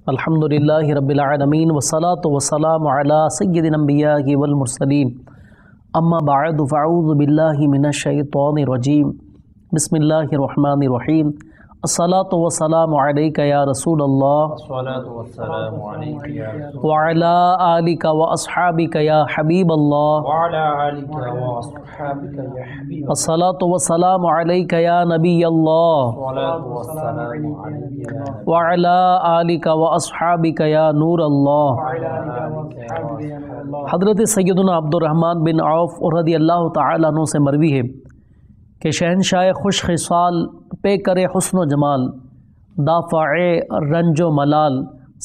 अल्हम्दुलिल्लाहि रब्बिल आलमीन वस्सलातु वस्सलामु अला सय्यिदिल अंबिया'i वल मुरसलीन अम्मा बअदु फ़अऊज़ु बिल्लाहि मिनश शैतानिर रजीम बिस्मिल्लाहिर रहमानिर रहीम अस्सलातु वस्सलामु अलैका या रसूलल्लाह व अला आलिका व अस्हाबिका या हबीबल्लाह अस्सलातु वस्सलामु अलैका या नबियल्लाह व अला आलिका व अस्हाबिका या नूरल्लाह। हज़रत सैयदना अब्दुर्रहमान बिन औफ़ रज़ियल्लाहु तआला अन्हु से मरवी है कि शहनशाह खुश खिसाल पे करे हुस्न जमाल दाफ़ाए रंजो मलाल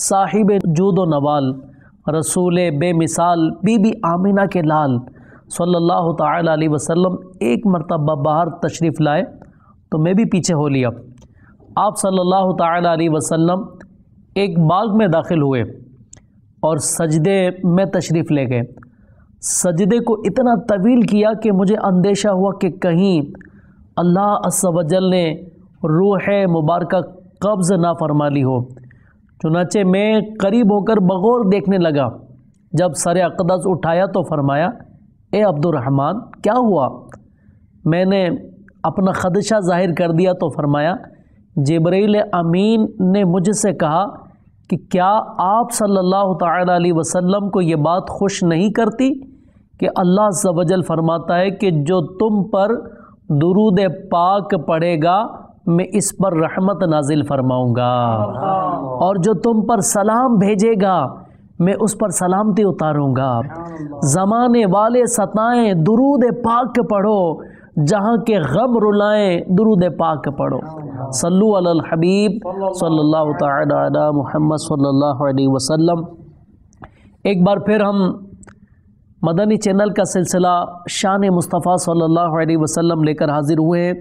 साहिब जूदो नवाल रसूल बेमिसाल बीबी आमिना के लाल सल्लल्लाहु तआला अलैहि वसल्लम एक मरतबा बाहर तशरीफ़ लाए तो मैं भी पीछे हो लिया। आप सल्लल्लाहु तआला अलैहि वसल्लम एक बाग में दाखिल हुए और सजदे में तशरीफ़ ले गए। सजदे को इतना तवील किया कि मुझे अंदेशा हुआ कि कहीं अल्लाह अज़्ज़ व जल ने रूह मुबारका कब्ज़ ना फरमा ली हो। चुनाचे मैं करीब होकर बगौर देखने लगा। जब सर अक़दस उठाया तो फरमाया, ए अब्दुर्रहमान क्या हुआ? मैंने अपना ख़दशा ज़ाहिर कर दिया तो फरमाया, जिब्रील अमीन ने मुझसे कहा कि क्या आप सल्लल्लाहु तआला अलैहि वसल्लम को ये बात खुश नहीं करती कि अल्लाह अज़्ज़ व जल फरमाता है कि जो तुम पर दुरूद पाक पढ़ेगा मैं इस पर रहमत नाजिल फरमाऊँगा और जो तुम पर सलाम भेजेगा मैं उस पर सलामती उतारूँगा। ज़माने वाले सताएँ दुरूद पाक पढ़ो, जहाँ के गम रुलाएँ दुरूद पाक पढ़ो। सल्लु अलल हबीब सल्लल्लाहु तआला अला मुहम्मद सल्लल्लाहु अलैहि वसल्लम। एक बार फिर हम मदनी चैनल का सिलसिला शान मुस्तफ़ा सल्लल्लाहु अलैहि वसल्लम लेकर हाज़िर हुए हैं।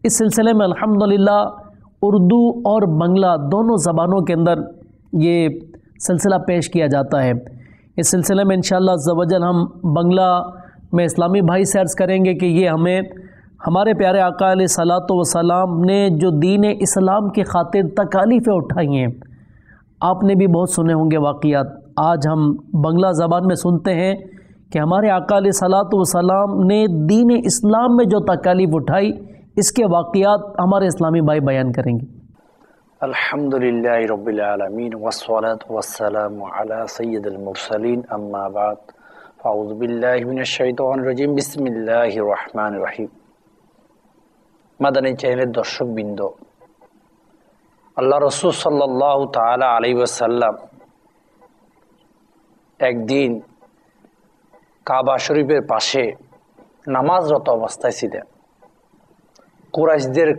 इस सिलसिले में अल्हम्दुलिल्लाह उर्दू और बंगला दोनों ज़बानों के अंदर ये सिलसिला पेश किया जाता है। इस सिलसिले में इंशाअल्लाह अज़्ज़ व जल हम बंगला में इस्लामी भाई से अर्ज़ करेंगे कि ये हमें हमारे प्यारे आका अलैहिस्सलातु वस्सलाम ने जो दीन इस्लाम की खातिर तकालीफ़ें उठाई हैं, आपने भी बहुत सुने होंगे वाक़ियात। आज हम बंगला ज़बान में सुनते हैं कि हमारे आका अलैहिस्सलातु वस्सलाम ने दीन इस्लाम में जो तकालीफ़ उठाई, इसके वाक़ियात हमारे इस्लामी भाई बयान करेंगे। अल्हम्दुलिल्लाहि रब्बिल आलमीन वस्सलातु वस्सलामु अला सय्यिदिल मुरसलीन अम्मा बाद फ़अऊज़ु बिल्लाहि मिनश शैतानिर रजीम बिस्मिल्लाहिर रहमानिर रहीम। মাদানী চ্যানেলের দর্শকবৃন্দ, আল্লাহ রসুল সাল্লাল্লাহু তাআলা আলাইহি ওয়াসাল্লাম একদিন কাবা শরীফের পাশে নামাজরত অবস্থায় ছিলেন। কুরাইশদের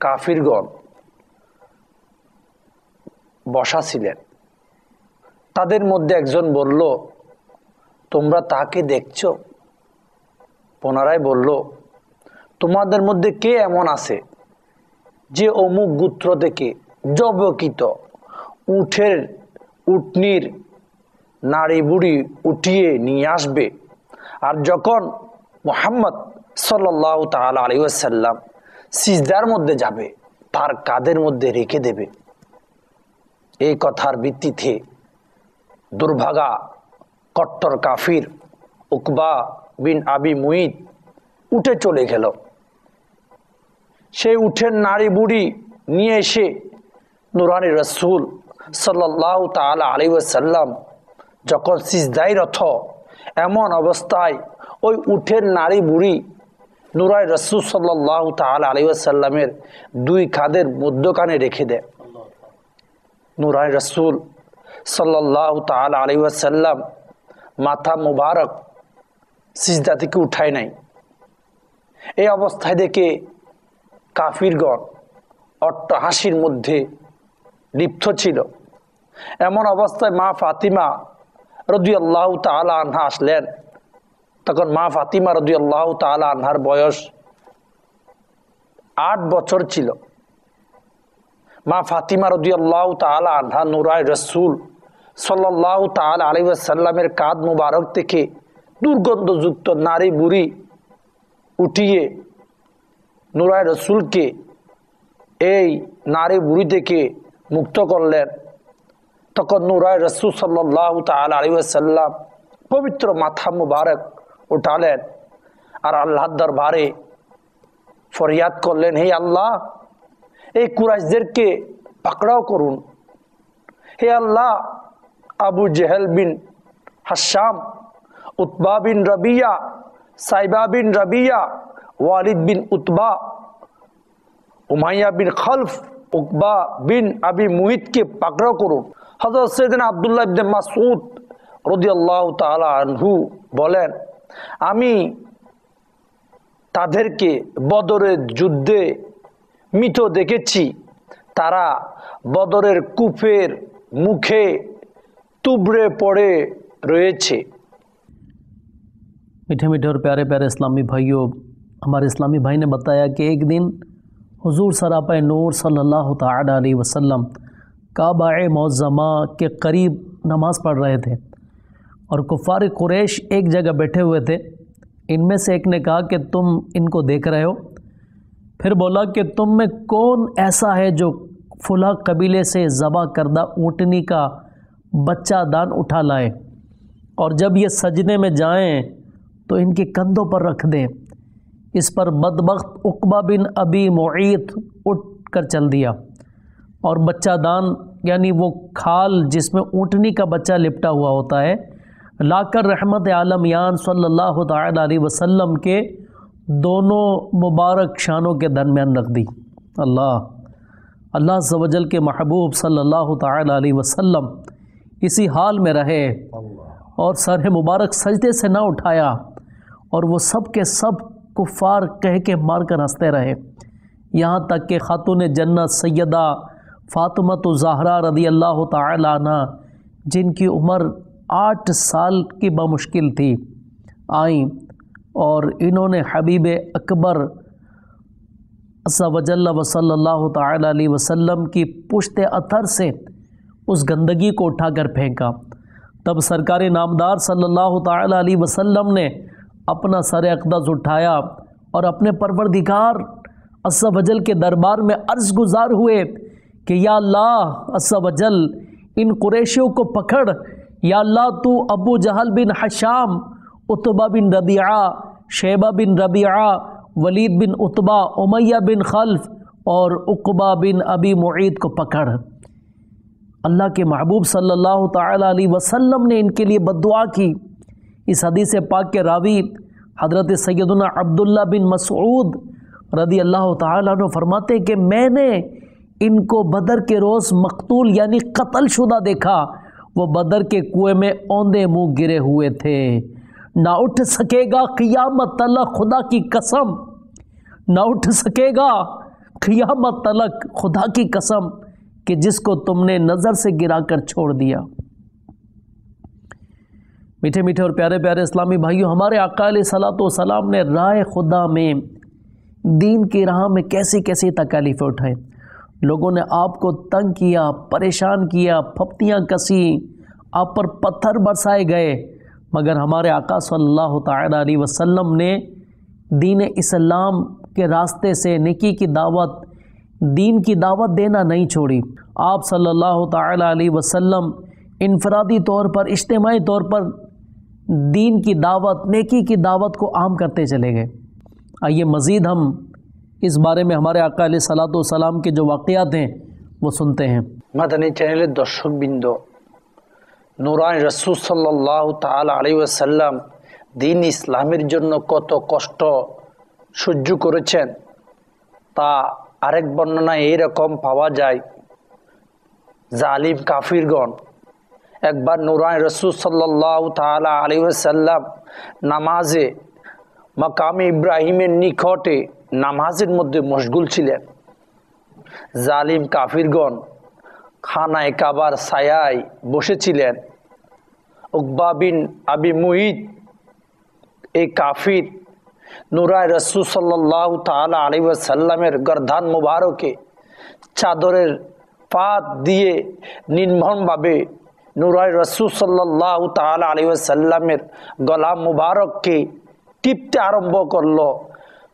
কাফিরগণ বসা ছিলেন। তাদের মধ্যে একজন বলল, তোমরা তাকে দেখছো? পুনরায় বলল, তোমাদের মধ্যে কে এমন আছে যে অমুক গোত্র থেকে জবকিত উটনির নাড়ি বুড়ি উঠিয়ে নিয়ে আসবে, আর যখন মুহাম্মদ সাল্লাল্লাহু তাআলা আলাইহি ওয়াসাল্লাম সিজদার মধ্যে যাবে তার কাঁধের মধ্যে রেখে দেবে। এই কথার ভিত্তিতে দুর্ভাগা কট্টর কাফির উকবা বিন আবি মুইত উঠে চলে গেল। সেই উঠের নারী বুড়ি নিয়ে এসে নুরানি রাসূল সাল্লাল্লাহু তাআলা আলাইহি ওয়াসাল্লাম যখন সিজদায়রত, এমন অবস্থায় ওই উঠের নারী বুড়ি নুরানি রাসূল সাল্লাল্লাহু তাআলা আলাইহি ওয়াসাল্লামের দুই কাঁধের মধ্যখানে রেখে দেয়। নুরানি রাসূল সাল্লাল্লাহু তাআলা আলাইহি ওয়াসাল্লাম মাথা মুবারক সিজদা থেকে উঠায় নাই। এই অবস্থায় দেখে কাফিরগণ অট্টহাসির মধ্যে লিপ্ত ছিল। এমন অবস্থায় মা ফাতিমা রাদিয়াল্লাহু তাআলা আনহা আসলেন। তখন মা ফাতিমা রাদিয়াল্লাহু তাআলা আনহার বয়স 8 বছর ছিল। মা ফাতিমা রাদিয়াল্লাহু তাআলা আনহা নুরানি রাসূল সাল্লাল্লাহু তাআলা আলাইহি ওয়াসাল্লামের কাঁধ মুবারক থেকে দুর্গন্ধযুক্ত নারী বুড়ি উঠিয়ে নুরানি রাসূলকে এই নারী বুড়ি থেকে মুক্ত করলেন তখন নূরায় রাসূল সাল্লাল্লাহু তাআলা আলাইহি ওয়াসাল্লাম পবিত্র মাথা মুবারক উঠালেন আর আল্লাহর দরবারে ফরিয়াদ করলেন, হে আল্লাহ, এই কুরাইশদেরকে পাকড়াও করুন। হে আল্লাহ, আবু জেহেল বিন হাশাম, উতবা বিন রবিয়া, সাইবা বিন রবিয়া, ওয়ালিদ বিন উতবা, উমাইয়া বিন খলফ, উকবা বিন আবি মুহিতকে পাকড়াও করুন। হযরত সাইয়েদনা আব্দুল্লাহ ইবনে মাসউদ রাদিয়াল্লাহু তাআলা আনহু বলেন, আমি তাদেরকে বদরের যুদ্ধে মৃত দেখেছি। তারা বদরের কূপের মুখে তুবড়ে পড়ে রয়েছে। मीठे मीठे और प्यारे प्यारे इस्लामी भाइयों, हमारे इस्लामी भाई ने बताया कि एक दिन हुजूर सरापा नूर सल्लल्लाहु ताला अलैहि वसल्लम काबा-ए मुअज़्ज़मा के करीब नमाज़ पढ़ रहे थे और कुफ़ार कुरैश एक जगह बैठे हुए थे। इनमें से एक ने कहा कि तुम इनको देख रहे हो? फिर बोला कि तुम में कौन ऐसा है जो फुला कबीले से ज़बा करदा ऊँटनी का बच्चा दान उठा लाए और जब ये सजने में जाएं तो इनके कंधों पर रख दें। इस पर बदबख्त उक़बा बिन अबी मुईत उठ कर चल दिया और बच्चा दान यानी वो खाल जिसमें ऊँटनी का बच्चा लिपटा हुआ होता है लाकर रहमत आलमियान सल्लल्लाहु ताला अलैहि वसल्लम के दोनों मुबारक शानों के दरमियान रख दी। अल्लाह अज़्ज़ व जल के महबूब सल्लल्लाहु ताला अलैहि वसल्लम इसी हाल में रहे और सर मुबारक सजदे से ना उठाया और वो सब के सब कुफ़ार कह के मार कर हंसते रहे, यहाँ तक कि खातून जन्नत सैयदा फ़ातिमा ज़हरा रदी अल्लाह ताला अन्हा जिनकी उम्र 8 साल की बमुश्किल थी आई और इन्होंने हबीब अकबर अज़्ज़ व जल्ल व सल्लल्लाहु ताला अलैहि वसल्लम की पुश्ते अथर से उस गंदगी को उठाकर फेंका। तब सरकार नामदार सल्लल्लाहु ताला अलैहि वसल्लम ने अपना सर अक़दस उठाया और अपने परवरदिगार अज़्ज़ व जल के दरबार में अर्ज़ गुज़ार हुए कि या अल्लाह अज़्ज़ व जल इन कुरैशियों को पकड़, या अल्लाह तू अबू जहल बिन हशाम, उतबा बिन रबिया, शेबा बिन रबिया, वलीद बिन उतबा, उमैया बिन खल्फ और उक़बा बिन अबी मुईत को पकड़। अल्लाह के महबूब सल्लल्लाहु ताला अलैहि वसल्लम ने इनके लिए बद्दुआ की। इस हदीस पाक के रावी हज़रत सैयदना अब्दुल्ला बिन मसऊद रदी अल्लाह ताला अन्हु फरमाते कि मैंने इनको बदर के रोज़ मकतूल यानी कत्ल शुदा देखा। वो बदर के कुएं में औंधे मुँह गिरे हुए थे। ना उठ सकेगा क़ियामत तलक, खुदा की कसम ना उठ सकेगा क़ियामत तलक, खुदा की कसम कि जिसको तुमने नज़र से गिरा कर छोड़ दिया। मीठे मीठे और प्यारे प्यारे इस्लामी भाइयों, हमारे आका अलैहिस्सलातु वस्सलाम ने राह खुदा में दीन की राह में कैसी कैसी तकालीफ़ें उठाई। लोगों ने आपको तंग किया, परेशान किया, फप्तियाँ कसी, आप पर पत्थर बरसाए गए, मगर हमारे आका सल्लल्लाहु ताला अलैहि वसल्लम ने दीन इस्लाम के रास्ते से नेकी की दावत, दीन की दावत देना नहीं छोड़ी। आप सल्लल्लाहु ताला अलैहि वसल्लम इनफरादी तौर पर, इज्तिमाई तौर पर दीन की दावत, नेकी की दावत को आम करते चले गए। आइए मज़ीद हम इस बारे में हमारे आका अलैहिस्सलातु वस्सलाम के जो वाक़यात हैं वो सुनते हैं। মাদানী চ্যানেলের দর্শকবৃন্দ, নূরানি রাসূল সাল্লাল্লাহু তাআলা আলাইহি ওয়াসাল্লাম দিন ইসলামের জন্য কত কষ্ট সহ্য করেছেন তা আরেক বর্ণনায় এইরকম পাওয়া যায়। জালিম কাফিরগণ একবার নূরানি রাসূল সাল্লাল্লাহু তাআলা আলাইহি ওয়াসাল্লাম নামাজে মাকামে ইব্রাহিমের নিকটে নামাজের মধ্যে মশগুল ছিলেন। জালিম কাফিরগণ খানায় কাবার ছায়ায় বসেছিলেন। উকবা বিন আবি মুঈত এই কাফির নূরানি রাসূল সাল্লাল্লাহু তাআলা আলাইহি ওয়াসাল্লামের গর্দান মুবারকে চাদরের পাত দিয়ে নির্মমভাবে নূরানি রাসূল সাল্লাল্লাহু তাআলা আলাইহি ওয়াসাল্লামের গলা মুবারককে টিপতে আরম্ভ করলো।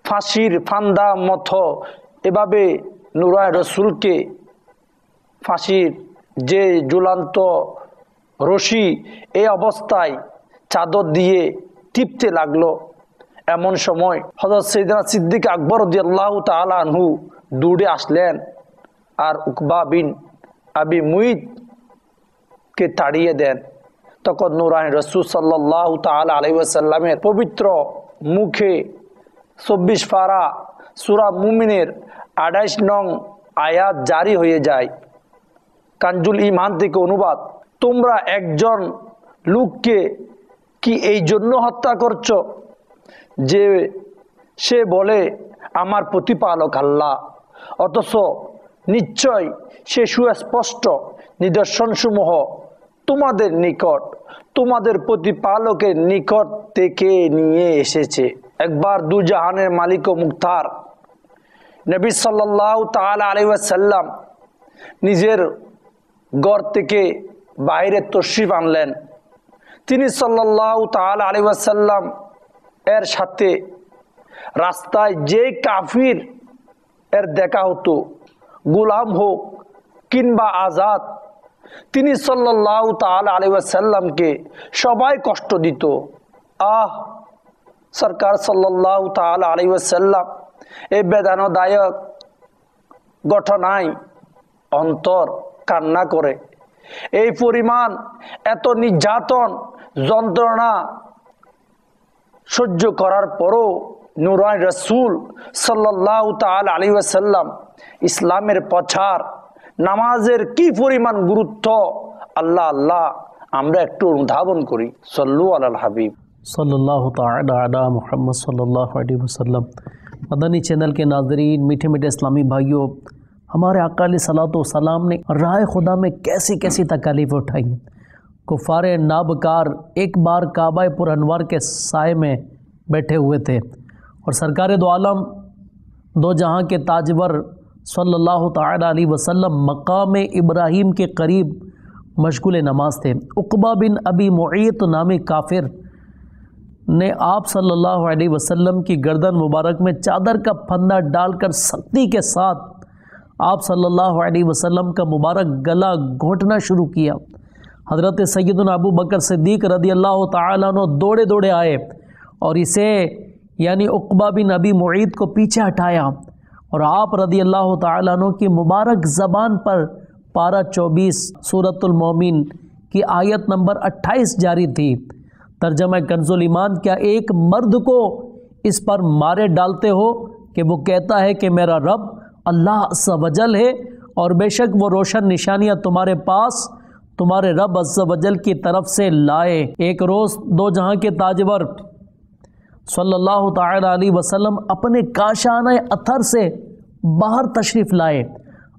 ফাঁসির ফান্দা মতো এভাবে নূরানি রাসূলকে ফাঁসির যে ঝুলন্ত রশি এই অবস্থায় চাদর দিয়ে টিপতে লাগলো। এমন সময় হযরত সাইয়েদনা সিদ্দিক আকবর রাদিয়াল্লাহু তাআলা আনহু দৌড়ে আসলেন আর উকবা বিন আবি মুইতকে তাড়িয়ে দেন। তখন নূরানি রাসূল সাল্লাল্লাহু তাআলা আলাইহি ওয়াসাল্লামের পবিত্র মুখে 24 পারা সূরা মুমিনের 28 নং আয়াত জারি হয়ে যায়। কানজুল ঈমান থেকে অনুবাদ, তোমরা একজন লোককে কি এই জন্য হত্যা করছো যে সে বলে আমার প্রতিপালক আল্লাহ, অথচ নিশ্চয় সে সুস্পষ্ট নিদর্শনসমূহ তোমাদের নিকট তোমাদের প্রতিপালকের নিকট থেকে নিয়ে এসেছে। একবার দুজাহানের মালিক ও মুখতার নবী সাল্লাল্লাহু তাআলা আলাইহি ওয়াসাল্লাম নিজের ঘর থেকে বাইরে তশরিফ আনলেন। তিনি সাল্লাল্লাহু তাআলা আলাইহি ওয়াসাল্লাম এর সাথে রাস্তায় যে কাফির এর দেখা হতো, গোলাম হোক কিংবা আজাদ, তিনি সাল্লাল্লাহু তাআলা আলাইহি ওয়াসাল্লামকে সবাই কষ্ট দিত। সরকার সাল্লাল্লাহু তাআলা আলাইহি ওয়াসাল্লাম এই বেদনাদায়ক ঘটনায় অন্তর কান্না করে। এই পরিমাণ এত নির্যাতন যন্ত্রণা সহ্য করার পরও নূরানি রাসূল সাল্লাল্লাহু তাআলা আলাইহি ওয়াসাল্লাম ইসলামের প্রচার, নামাজের কি পরিমাণ গুরুত্ব, আল্লাহ আল্লাহ আমরা একটু অনুধাবন করি। সল্লু আলাল হাবিব सल्लल्लाहु ताला अला मुहम्मद सल्लल्लाहु अलैहि वसल्लम। मदनी चैनल के नाज़रीन, मीठे मीठे इस्लामी भाइयों, हमारे आका अलैहिस्सलातु वस्सलाम ने राह खुदा में कैसी कैसी तकालीफ़ उठाई हैं। कुफ़ार नाबकार एक बार काबा पुरअनवार के साए में बैठे हुए थे और सरकार दो आलम दो जहां के ताजवर सल्लल्लाहु ताला अलैहि वसल्लम मकाम इब्राहीम के करीब मशगूल नमाज थे। उक़बा बिन अबी मुईत नामी काफिर ने आप सल्लल्लाहु अलैहि वसल्लम की गर्दन मुबारक में चादर का फंदा डालकर सख्ती के साथ आप सल्लल्लाहु अलैहि वसल्लम का मुबारक गला घोंटना शुरू किया। हज़रत सैयदना अबू बकर सिद्दीक़ रदियल्लाहु ताला अन्हु दौड़े दौड़े आए और इसे यानी उक़बा बिन अबी मुईत को पीछे हटाया और आप रदियल्लाहु ताला अन्हु की मुबारक ज़बान पर पारा 24 सूरतुल मोमिन की आयत नंबर 28 जारी थी। तर्जमा कंजुल ईमान, क्या एक मर्द को इस पर मारे डालते हो कि वो कहता है कि मेरा रब अल्लाह अज़्ज़ वजल है और बेशक वो रोशन निशानियाँ तुम्हारे पास तुम्हारे रब अज़्ज़ वजल की तरफ से लाए। एक रोज़ दो जहां के ताजवर सल्लल्लाहु ताला अलैहि वसल्लम अपने काशाना अथर से बाहर तशरीफ़ लाए।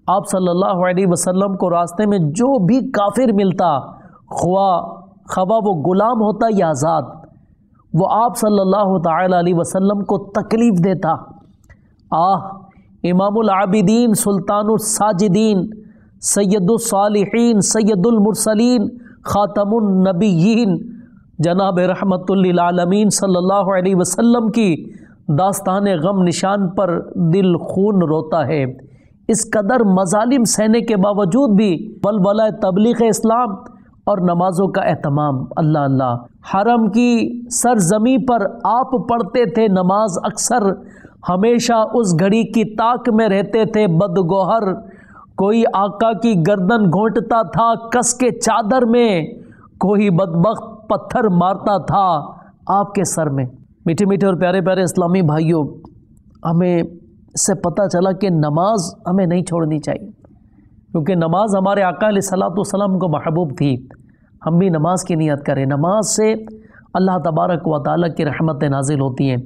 आप सल्लल्लाहु अलैहि वसल्लम को रास्ते में जो भी काफिर मिलता, खवा वो गुलाम होता या आज़ाद, वो आप सल्लल्लाहु ताला अलैहि वसल्लम को तकलीफ़ देता। इमामुल आबिदीन, सुल्तानुस साजिदीन, सैयदुस सालिहीन, सैयदुल मुरसलीन, खातमुन नबिय्यीन जनाब रहमतुल लिल आलमीन सल्लल्लाहु अलैहि वसल्लम की दास्तान गम निशान पर दिल खून रोता है। इस कदर मजालिम सहने के बावजूद भी वलवला तबलीग इस्लाम और नमाजों का एहतमाम। अल्लाह अल्लाह, हरम की सरजमी पर आप पढ़ते थे नमाज अक्सर, हमेशा उस घड़ी की ताक में रहते थे बदगोहर। कोई आका की गर्दन घोंटता था कस के चादर में, कोई बदबख्त पत्थर मारता था आपके सर में। मीठे मीठे और प्यारे प्यारे इस्लामी भाइयों, हमें इससे पता चला कि नमाज हमें नहीं छोड़नी चाहिए, क्योंकि नमाज हमारे आका अलैहिस्सलातु वस्सलाम को महबूब थी। हम भी नमाज की नियत करें। नमाज से अल्लाह तबारक व तआला की रहमतें नाजिल होती हैं।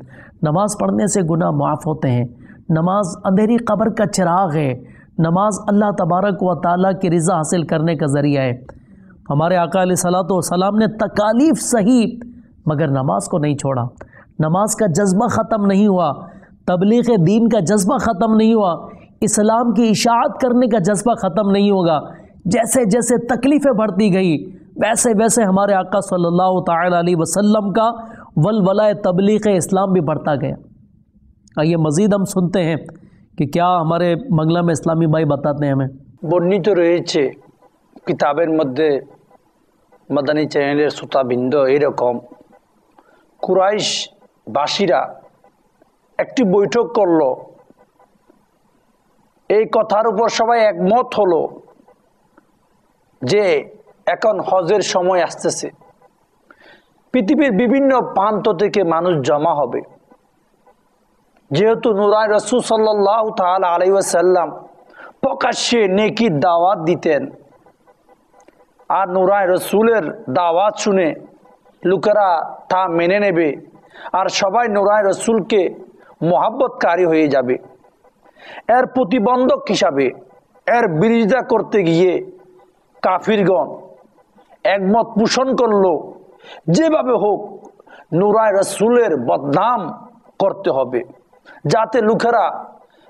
नमाज पढ़ने से गुनाह माफ़ होते हैं। नमाज अंधेरी कब्र का चिराग है। नमाज अल्लाह तबारक व तआला की रज़ा हासिल करने का ज़रिया है। हमारे आका अलैहिस्सलातु वस्सलाम ने तकालीफ सही मगर नमाज को नहीं छोड़ा। नमाज का जज्बा ख़त्म नहीं हुआ, तबलीग दीन का जज्बा ख़त्म नहीं हुआ, इस्लाम की इशाअत करने का जज्बा ख़त्म नहीं होगा। जैसे जैसे तकलीफ़ें बढ़ती गई वैसे वैसे हमारे आका सल्लल्लाहु ताला अलैहि वसल्लम का वलवला तबलीग इस्लाम भी बढ़ता गया। आइए मज़ीद हम सुनते हैं कि क्या हमारे मंगला में इस्लामी भाई बताते हैं हमें। বর্ণিত রয়েছে কিতাবের মধ্যে মাদানী চ্যানেলের শ্রোতাবৃন্দ এরকম কুরাইশ বাসীরা একটি বৈঠক করলো। এই কথার উপর সবাই একমত হলো যে এখন হজের সময় আসতেছে, পৃথিবীর বিভিন্ন প্রান্ত থেকে মানুষ জমা হবে। যেহেতু নূরায় রাসূল সাল্লাল্লাহু তাআলা আলাইহি ওয়াসাল্লাম প্রকাশ্যে নেকির দাওয়াত দিতেন, আর নূরায় রাসূলের দাওয়াত শুনে লোকেরা তা মেনে নেবে, আর সবাই নূরায় রাসূলকে মহব্বতকারী হয়ে যাবে। এর প্রতিবন্ধক হিসাবে এর বিরোধিতা করতে গিয়ে কাফিরগণ একমত পোষণ করলো, যেভাবে হোক নূরায় রাসূলের বদনাম করতে হবে, যাতে লোকেরা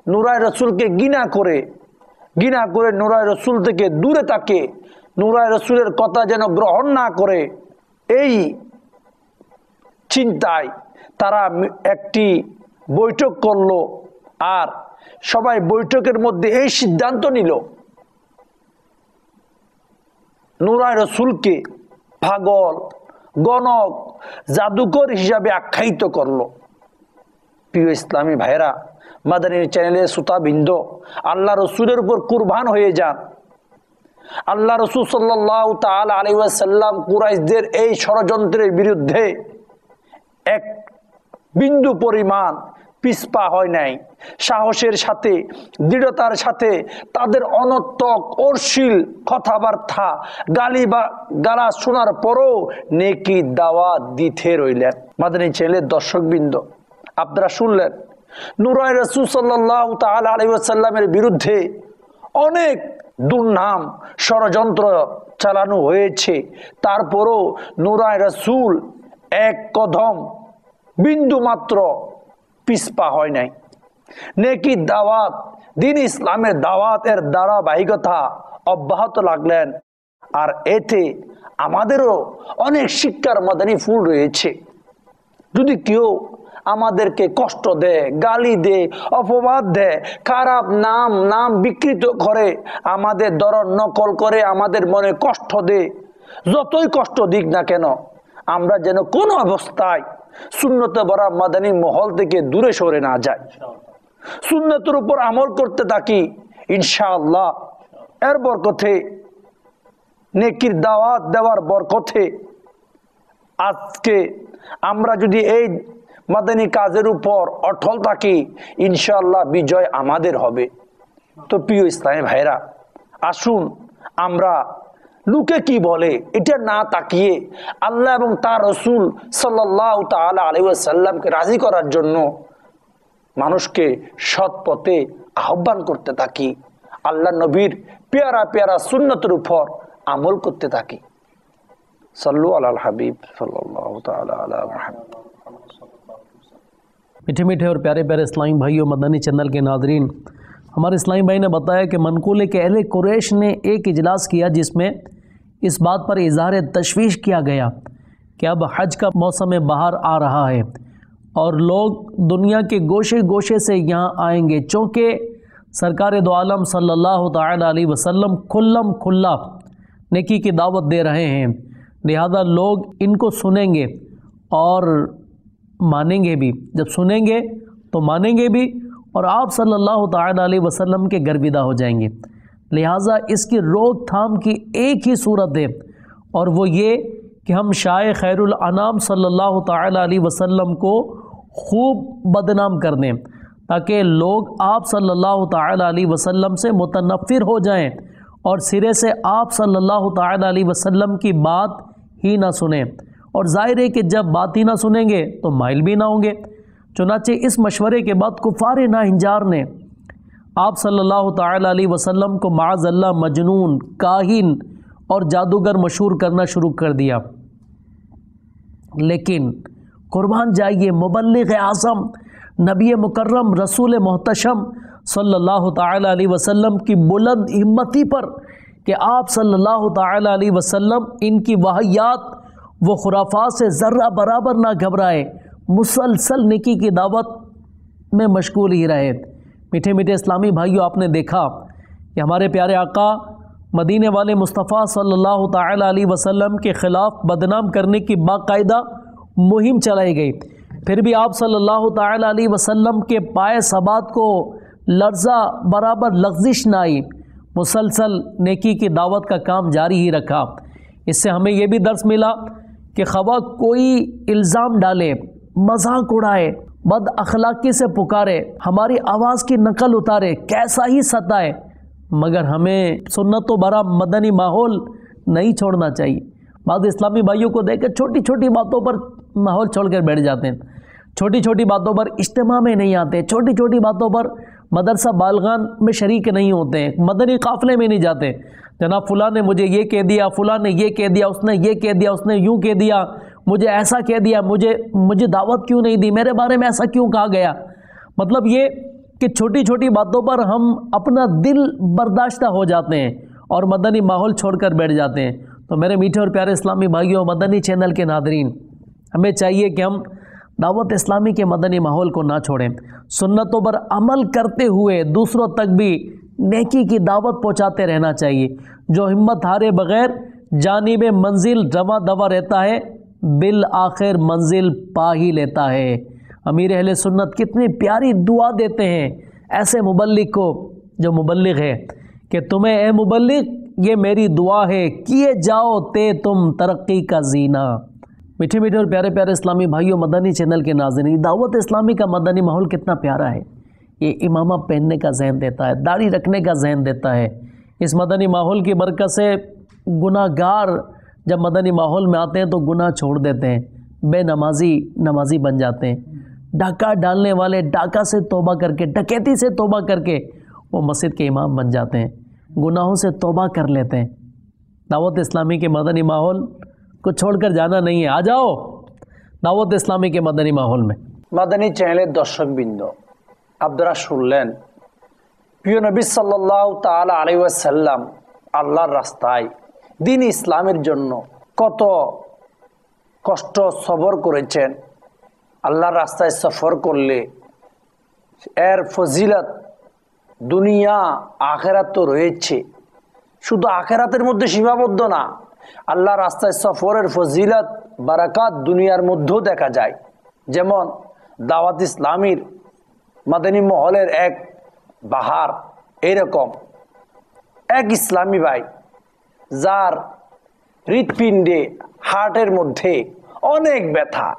নূরায় রাসূলকে ঘৃণা করে নূরায় রাসূল থেকে দূরে থাকে, নূরায় রাসূলের কথা যেন গ্রহণ না করে। এই চিন্তায় তারা একটি বৈঠক করলো, আর সবাই বৈঠকের মধ্যে এই সিদ্ধান্ত নিল নূরায় রাসূলকে পাগল, গণক, জাদুকর হিসাবে আখ্যায়িত করলো। প্রিয় ইসলামী ভাইরা, মাদানী চ্যানেলের শ্রোতাবৃন্দ, আল্লাহ রসুলের উপর কুরবান হয়ে যান। আল্লাহ রসুল সাল্লাল্লাহু তাআলা আলাইহি ওয়াসাল্লাম কুরাইশদের এই ষড়যন্ত্রের বিরুদ্ধে এক বিন্দু পরিমাণ পিছপা হয় নাই। সাহসের সাথে, দৃঢ়তার সাথে তাদের অনর্থক অশ্লীল কথাবার্তা গালা শোনার পরও নেকি দাওয়াত দিতে রইলেন। মাদানী চ্যানেলের দর্শকবৃন্দ, আপনারা শুনলেন নূরায় রাসূল সাল্লাল্লাহু তাআলা আলাইহি ওয়াসাল্লামের বিরুদ্ধে অনেক দুর্নাম ষড়যন্ত্র চালানো হয়েছে, তারপরও নূরায় রাসূল এক কদম বিন্দু মাত্র পিছপা হয় নাই। নেকি দাওয়াত, দ্বীন ইসলামের দাওয়াতের ধারাবাহিকতা অব্যাহত রাখলেন। আর এতে আমাদেরও অনেক শিক্ষার মাদানী ফুল রয়েছে। যদি কেউ আমাদেরকে কষ্ট দেয়, গালি দেয়, অপবাদ দেয়, খারাপ নাম বিকৃত করে, আমাদের ধরন নকল করে, আমাদের মনে কষ্ট দেয়, যতই কষ্ট দিক না কেন, আমরা যেন কোনো অবস্থায় সুন্নতে ভরা মাদানী মহল থেকে দূরে সরে না যাই, সুন্নতের উপর আমল করতে থাকি। ইনশাআল্লাহ এর বরকতে, নেকির দাওয়াত দেওয়ার বরকতে আজকে আমরা যদি এই মাদানী কাজের উপর অটল থাকি, ইনশাআল্লাহ বিজয় আমাদের হবে। তো প্রিয় ইসলামী ভাইরা, আসুন আমরা লোকে কি বলে এটা না তাকিয়ে আল্লাহ এবং তার রাসূল সাল্লাল্লাহু তাআলা আলাইহি ওয়াসাল্লামকে রাজি করার জন্য মানুষকে সৎ পথে আহ্বান করতে থাকি, আল্লাহ নবীর পেয়ারা পেয়ারা সুন্নতের উপর আমল করতে থাকি। सल्लु अला हबीब सल्लल्लाहु ताला अला मुहम्मद। मीठे मीठे और प्यारे प्यारे इस्लामी भाइयों, मदनी चैनल के नाजरीन, हमारे इस्लामी भाई ने बताया कि मनकूल के अहले कुरैश ने एक इजलास किया जिसमें इस बात पर इजहार तशवीश किया गया कि अब हज का मौसम बहार आ रहा है और लोग दुनिया के गोशे गोशे से यहाँ आएंगे, चूँकि सरकार दो आलम सल्लल्लाहु ताला अलैहि वसल्लम खुल्लम खुल्ला नेकी की दावत दे रहे हैं, लिहाजा लोग इनको सुनेंगे और मानेंगे भी। जब सुनेंगे तो मानेंगे भी और आप सल्लल्लाहु ताला अलैहि वसल्लम के गर्विदा हो जाएंगे। लिहाजा इसकी रोकथाम की एक ही सूरत है और वो ये कि हम शाए खैरुल अनाम सल्लल्लाहु ताला अलैहि वसल्लम को खूब बदनाम कर दें, ताकि लोग आप सल्लल्लाहु ताला अलैहि वसल्लम से मुतनफ़िर हो जाएं और सिरे से आप सल्लल्लाहु ताला अलैहि वसल्लम की बात ही ना सुने। और ज़ाहिर है कि जब बात ही ना सुनेंगे तो माइल भी ना होंगे। चुनाचे इस मशवरे के बाद कुफ़ार नाहिंजार ने आप सल्लल्लाहु ताला अलैहि वसल्लम को माअज़ल्लाह मजनून, काहिन और जादूगर मशहूर करना शुरू कर दिया। लेकिन कुर्बान जाइए मुबल्लिग़ आज़म नबी मुकर्रम रसूल मोहतशम सल्लल्लाहु ताला अलैहि वसल्लम की बुलंद हिम्मती पर कि आप सल्लल्लाहु ताला अलैहि वसल्लम इनकी वाहियात व खुराफात से ज़र्रा बराबर ना घबराए, मुसलसल नेकी की दावत में मशगूल ही रहे। मीठे मीठे इस्लामी भाइयों, आपने देखा कि हमारे प्यारे आका मदीने वाले मुस्तफ़ा सल्लल्लाहु ताला अलैहि वसल्लम के ख़िलाफ़ बदनाम करने की बाकायदा मुहिम चलाई गई। फिर भी आप सल्लल्लाहु ताला अलैहि वसल्लम के पाए सबात को लर्ज़ा बराबर लग़ज़िश न आई। मुसलसल नेकी की दावत का काम जारी ही रखा। इससे हमें यह भी दर्स मिला कि ख़वा कोई इल्ज़ाम डाले, मजाक उड़ाए, बद अखलाक़ी से पुकारे, हमारी आवाज़ की नकल उतारे, कैसा ही सताए, मगर हमें सुन्नत व बरा मदनी माहौल नहीं छोड़ना चाहिए। बाद इस्लामी भाइयों को देख कर छोटी छोटी बातों पर माहौल छोड़कर बैठ जाते हैं, छोटी छोटी बातों पर इज्तिमा में नहीं आते, छोटी छोटी बातों पर मदरसा बालगान में शरीक नहीं होते हैं, मदनी काफ़िले में नहीं जाते। जनाब फ़ुला ने मुझे ये कह दिया, फ़ुला ने ये कह दिया, उसने ये कह दिया, उसने यूँ कह दिया, मुझे ऐसा कह दिया, मुझे दावत क्यों नहीं दी, मेरे बारे में ऐसा क्यों कहा गया। मतलब ये कि छोटी छोटी बातों पर हम अपना दिल बर्दाश्त हो जाते हैं और मदनी माहौल छोड़कर बैठ जाते हैं। तो मेरे मीठे और प्यारे इस्लामी भाइयों, मदनी चैनल के नादरीन, हमें चाहिए कि हम दावत इस्लामी के मदनी माहौल को ना छोड़ें, सुन्नतों पर अमल करते हुए दूसरों तक भी नेकी की दावत पहुँचाते रहना चाहिए। जो हिम्मत हारे बग़ैर जानिब मंजिल रवा दवा रहता है, बिल आखिर मंजिल पा ही लेता है। अमीर अहले सुन्नत कितनी प्यारी दुआ देते हैं ऐसे मुबल्लिग को जो मुबल्लिग है कि तुम्हें ए मुबल्लिग ये मेरी दुआ है, किए जाओ ते तुम तरक्की का जीना। मीठे मीठे और प्यारे प्यारे इस्लामी भाइयों, मदनी चैनल के नाज़रीन, दावत इस्लामी का मदनी माहौल कितना प्यारा है। ये इमामा पहनने का ज़हन देता है, दाढ़ी रखने का ज़हन देता है। इस मदनी माहौल की बरकत से गुनाहगार जब मदनी माहौल में आते हैं तो गुनाह छोड़ देते हैं, बेनमाजी नमाजी बन जाते हैं। डाका डालने वाले डाका से तौबा करके, डकैती से तौबा करके वो मस्जिद के इमाम बन जाते हैं, गुनाहों से तौबा कर लेते हैं। दावत इस्लामी के मदनी माहौल को छोड़कर जाना नहीं है। आ जाओ दावत इस्लामी के मदनी माहौल में। মাদানী চ্যানেলের দর্শকবৃন্দ, আপনারা শুনলেন প্রিয় নবী সাল্লাল্লাহু তাআলা আলাইহি ওয়াসাল্লাম আল্লাহর রাস্তায় দিন ইসলামের জন্য কত কষ্ট সবর করেছেন। আল্লাহর রাস্তায় সফর করলে এর ফজিলত দুনিয়া আখিরাত তো রয়েছে, শুধু আখিরাতের মধ্যে সীমাবদ্ধ না, আল্লাহর রাস্তায় সফরের ফজিলত বারাকাত দুনিয়ার মধ্যেও দেখা যায়। যেমন দাওয়াত ইসলামীর মাদানী মহলের এক বাহার, এরকম এক ইসলামী ভাই যার হৃৎপিণ্ডে হার্টের মধ্যে অনেক ব্যথা,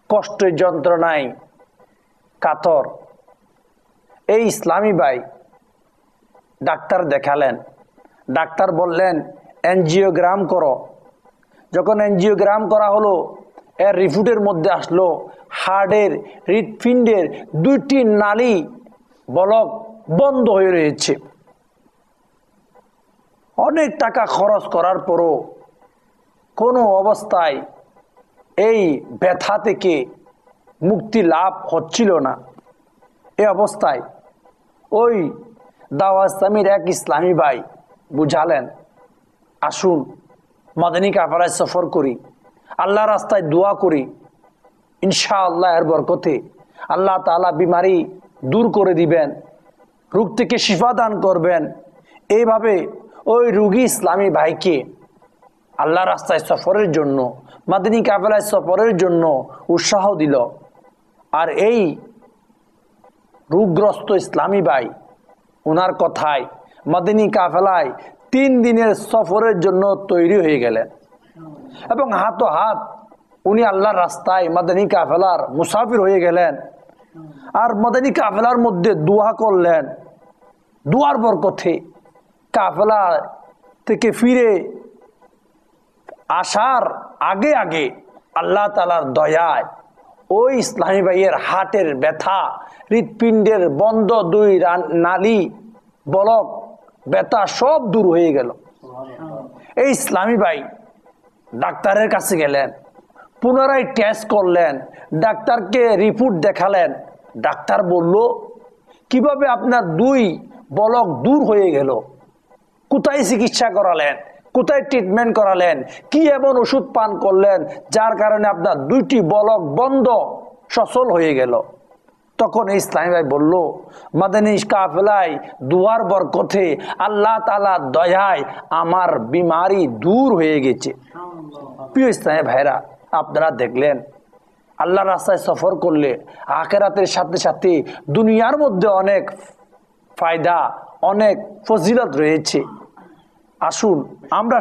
কষ্টের যন্ত্রণায় কাতর, এই ইসলামী ভাই ডাক্তার দেখালেন। ডাক্তার বললেন এনজিওগ্রাম করো। যখন এনজিওগ্রাম করা হলো, এর রিপোর্টের মধ্যে আসলো হার্টের হৃৎপিণ্ডের দুইটি নালী বলক বন্ধ হয়ে রয়েছে। অনেক টাকা খরচ করার পরও কোনো অবস্থায় এই ব্যথা থেকে মুক্তি লাভ হচ্ছিল না। এই অবস্থায় ওই দাওয়াত ইসলামীর এক ইসলামী ভাই বুঝালেন, আসুন মাদানী কাফেলায় সফর করি, আল্লাহ রাস্তায় দোয়া করি, ইনশাআল্লাহ এর বরকতে আল্লাহ তাআলা বিমারি দূর করে দিবেন, রোগ থেকে শিফা দান করবেন। এইভাবে ওই রোগী ইসলামী ভাইকে আল্লাহ রাস্তায় সফরের জন্য, মাদানী কাফেলায় সফরের জন্য উৎসাহ দিল। আর এই রোগগ্রস্ত ইসলামী ভাই ওনার কথায় মাদানী কাফেলায় 3 দিনের সফরের জন্য তৈরি হয়ে গেলেন এবং হাতো হাত উনি আল্লাহর রাস্তায় মাদানী কাফেলার মুসাফির হয়ে গেলেন। আর মাদানী কাফেলার মধ্যে দোয়া করলেন। দোয়ার বরকতে কাফেলা থেকে ফিরে আসার আগে আগে আল্লাহ তাআলার দয়ায় ওই ইসলামী ভাইয়ের হার্টের ব্যথা, হৃৎপিণ্ডের বন্ধ দুই নালী বলক ব্যথা সব দূর হয়ে গেল। এই ইসলামী ভাই ডাক্তারের কাছে গেলেন, পুনরায় টেস্ট করলেন, ডাক্তারকে রিপোর্ট দেখালেন। ডাক্তার বলল, কিভাবে আপনার 2 বলক দূর হয়ে গেল? কোথায় চিকিৎসা করালেন, কোথায় ট্রিটমেন্ট করালেন, কি এমন ওষুধ পান করলেন যার কারণে আপনার 2টি বলক বন্ধ সচল হয়ে গেল? তখন ইসলামী ভাই বলল, মাদানী কাফেলায় দুয়ার বরকতে আল্লাহ তাআলার দয়ায় আমার বিমারি দূর হয়ে গেছে। প্রিয় ইসলামী ভাইরা, আপনারা দেখলেন আল্লাহর রাস্তায় সফর করলে আখিরাতের সাথে সাথে দুনিয়ার মধ্যে অনেক ফায়দা, অনেক ফজিলত রয়েছে। আসুন আমরা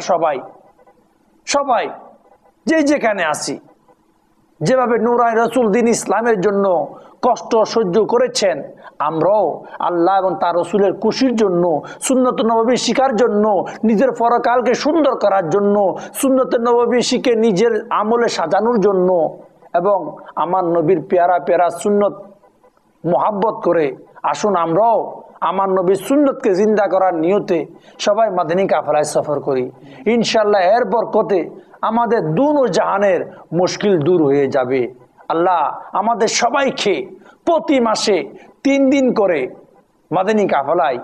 সবাই যে যেখানে আসি, যেভাবে নূরানি রাসূল দ্বীন ইসলামের জন্য কষ্ট সহ্য করেছেন, আমরাও আল্লাহ এবং তার রাসূলের খুশির জন্য, সুন্নত নববী শিখার জন্য, নিজের পরকালকে সুন্দর করার জন্য, সুন্নত নববী শিখে নিজের আমলে সাজানোর জন্য এবং আমার নবীর পেয়ারা পেয়ারা সুন্নত মোহাব্বত করে আসুন আমরাও আমার নবীর সুন্নতকে জিন্দা করার নিয়তে সবাই মাদানী কাফেলায় সফর করি। ইনশাআল্লাহ এর বরকতে আমাদের দুনো জাহানের মুশকিল দূর হয়ে যাবে। আল্লাহ আমাদের সবাইকে প্রতি মাসে 3 দিন করে মাদানী কাফেলায়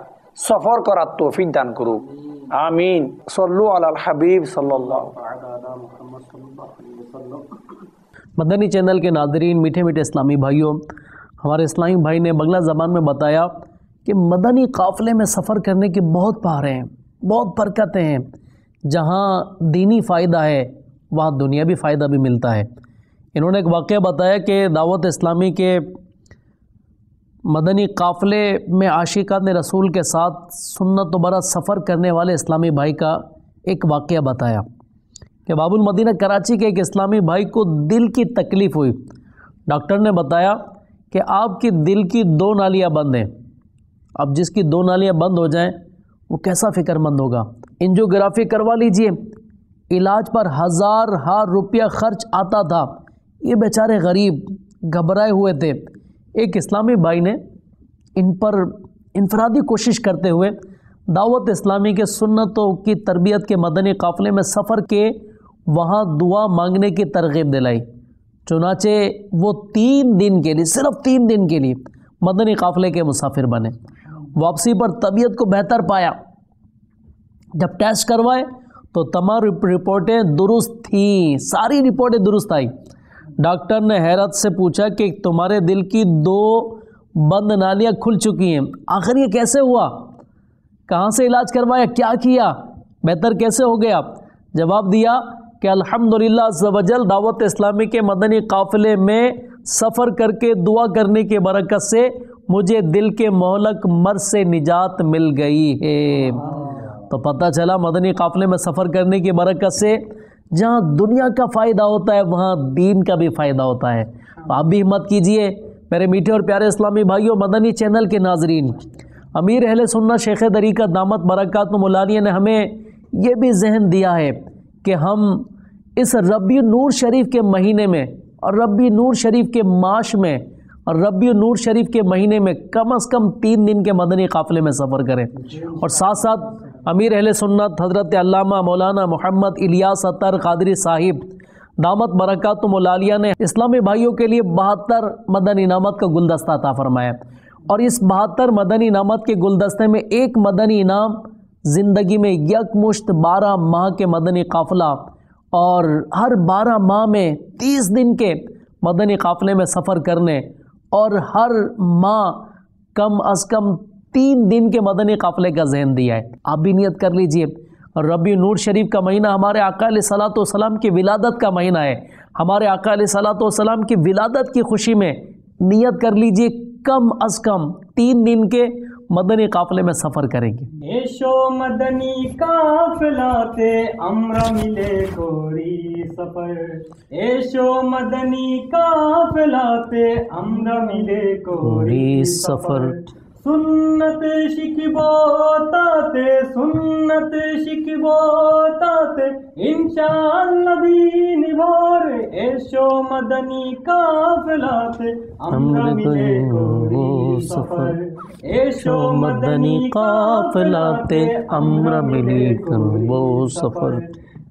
সফর করার তৌফিক দান করুক। आमीन। सल्लु अला हबीब सल्लल्लाहु अलैहि वसल्लम। मदनी चैनल के नादरीन, मीठे मीठे इस्लामी भाइयों, हमारे इस्लामी भाई ने बंगला ज़बान में बताया कि मदनी काफ़िले में सफ़र करने के बहुत पहाड़े हैं, बहुत बरकतें हैं। जहाँ दीनी फ़ायदा है वहाँ दुनियावी फ़ायदा भी मिलता है। इन्होंने एक वाक़या बताया कि दावत इस्लामी के मदनी काफ़िले में आशिकात ने रसूल के साथ सुन्नत बरा सफ़र करने वाले इस्लामी भाई का एक वाक़या बताया कि बाबुल मदीना कराची के एक इस्लामी भाई को दिल की तकलीफ़ हुई। डॉक्टर ने बताया कि आपकी दिल की 2 नालियाँ बंद हैं। अब जिसकी 2 नालियाँ बंद हो जाएं वो कैसा फ़िक्रमंद होगा। एंजियोग्राफी करवा लीजिए, इलाज पर हज़ार रुपया ख़र्च आता था। ये बेचारे गरीब घबराए हुए थे। एक इस्लामी भाई ने इन पर इनफरादी कोशिश करते हुए दावत इस्लामी के सुन्नतों की तरबियत के मदनी काफ़िले में सफ़र के वहाँ दुआ मांगने की तरगीब दिलाई। चुनाचे वो 3 दिन के लिए, सिर्फ 3 दिन के लिए मदनी काफ़िले के मुसाफिर बने। वापसी पर तबीयत को बेहतर पाया। जब टेस्ट करवाए तो तमाम रिपोर्टें दुरुस्त थीं, सारी रिपोर्टें दुरुस्त आई। डॉक्टर ने हैरत से पूछा कि तुम्हारे दिल की 2 बंद नालियाँ खुल चुकी हैं, आखिर ये कैसे हुआ? कहाँ से इलाज करवाया, क्या किया, बेहतर कैसे हो गया? जवाब दिया कि अल्हम्दुलिल्लाह अज़्ज़वजल दावत इस्लामी के मदनी काफ़िले में सफ़र करके दुआ करने की बरकत से मुझे दिल के मोहलक मर्ज़ से निजात मिल गई है। तो पता चला मदनी काफ़िले में सफ़र करने की बरकत से जहाँ दुनिया का फ़ायदा होता है वहाँ दीन का भी फ़ायदा होता है। तो आप भी हिम्मत कीजिए मेरे मीठे और प्यारे इस्लामी भाइयों, मदनी चैनल के नाजरीन। अमीर अहले सुन्नत शेख तरीक़त दामत बरकातुहुम मौलानिया ने हमें ये भी जहन दिया है कि हम इस रबी नूर शरीफ के महीने में और रबी नूर शरीफ के माश में और रबी नूर शरीफ के महीने में कम से कम 3 दिन के मदनी काफ़िले में सफ़र करें। और साथ साथ अमीर अहले सुन्नत हज़रत अल्लामा मौलाना मोहम्मद इलियास अत्तर क़ादरी साहिब दामत बरकातुहुम मौलानिया ने इस्लामी भाइयों के लिए 72 मदनी इनामत का गुलदस्ता अता फरमाया। और इस 72 मदनी इनामत के गुलदस्ते में एक मदनी इनाम ज़िंदगी में यकमुश्त 12 माह के मदनी काफ़िला और हर 12 माह में 30 दिन के मदनी काफ़िले में सफ़र करने और हर माह कम अज़ कम 3 दिन के मदनी काफ़िले का ज़हन दिया है। आप भी नियत कर लीजिए। और रबी नूर शरीफ का महीना हमारे आका अलैहिस्सलातु वस्सलाम की विलादत का महीना है। हमारे आका अलैहिस्सलातु वस्सलाम की विलादत की खुशी में नियत कर लीजिए कम अज़ कम 3 दिन के मदनी काफ़िले में सफ़र करेंगे। एशो मदनी काफ़िलाते अम्रा मिले गोरी सफ़र, एशो मदनी काफ़िलाते अम्रा मिले गोरी सफ़र। सुन्नत शिकबोताते सुन्नत शिकबोताते इंशाअल्लाह दीन भोर, एशो मदनी काफ़िलाते अम्रा मिले गोरी सफ़र, एशो मदनी काफ़िलाते अम्रा मिले वो सफ़र।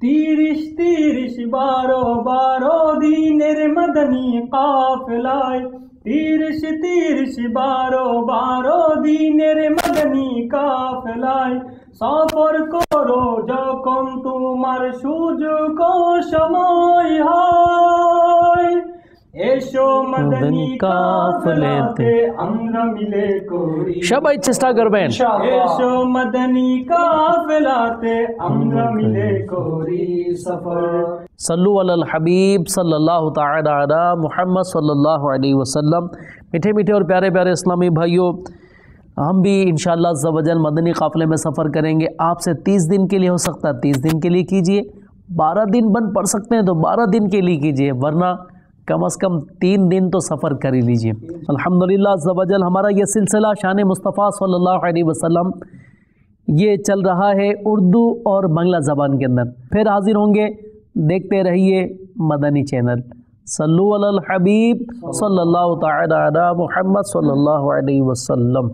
तीरिश तीरिश बारो बारो दीनेर मदनी काफ़िलाए, तीरिश तीरिश बारो बारो दीनेर मदनी काफ़िलाए। सफर करो যখন তোমার সুযোগ সময় হয়, এসো মদনী কাফেলাতে আমরা মিলে করি সবাই চেষ্টা করবেন। এসো মদনী কাফেলাতে আমরা মিলে করি সফর। सल्लु अलल हबीब सल्लल्लाहु ताला अला मुहम्मद सल्लल्लाहु अलैहि वसल्लम। मीठे मीठे और प्यारे प्यारे इस्लामी भाइयों, हम भी इंशाअल्लाह अज़्ज़ा वजल मदनी काफ़िले में सफ़र करेंगे। आपसे 30 दिन के लिए हो सकता है 30 दिन के लिए कीजिए, 12 दिन बंद पढ़ सकते हैं तो 12 दिन के लिए कीजिए, वरना कम से कम 3 दिन तो सफ़र कर ही लीजिए। अल्हम्दुलिल्लाह अज़्ज़ा वजल हमारा ये सिलसिला शान मुस्तफ़ा सल्लल्लाहु अलैहि वसल्लम ये चल रहा है उर्दू और बांग्ला ज़बान के अंदर। फिर हाजिर होंगे, देखते रहिए मदनी चैनल। सल्लु अलल हबीब सल्लल्लाहु ताला अला मुहम्मद सल्लल्लाहु अलैहि वसल्लम।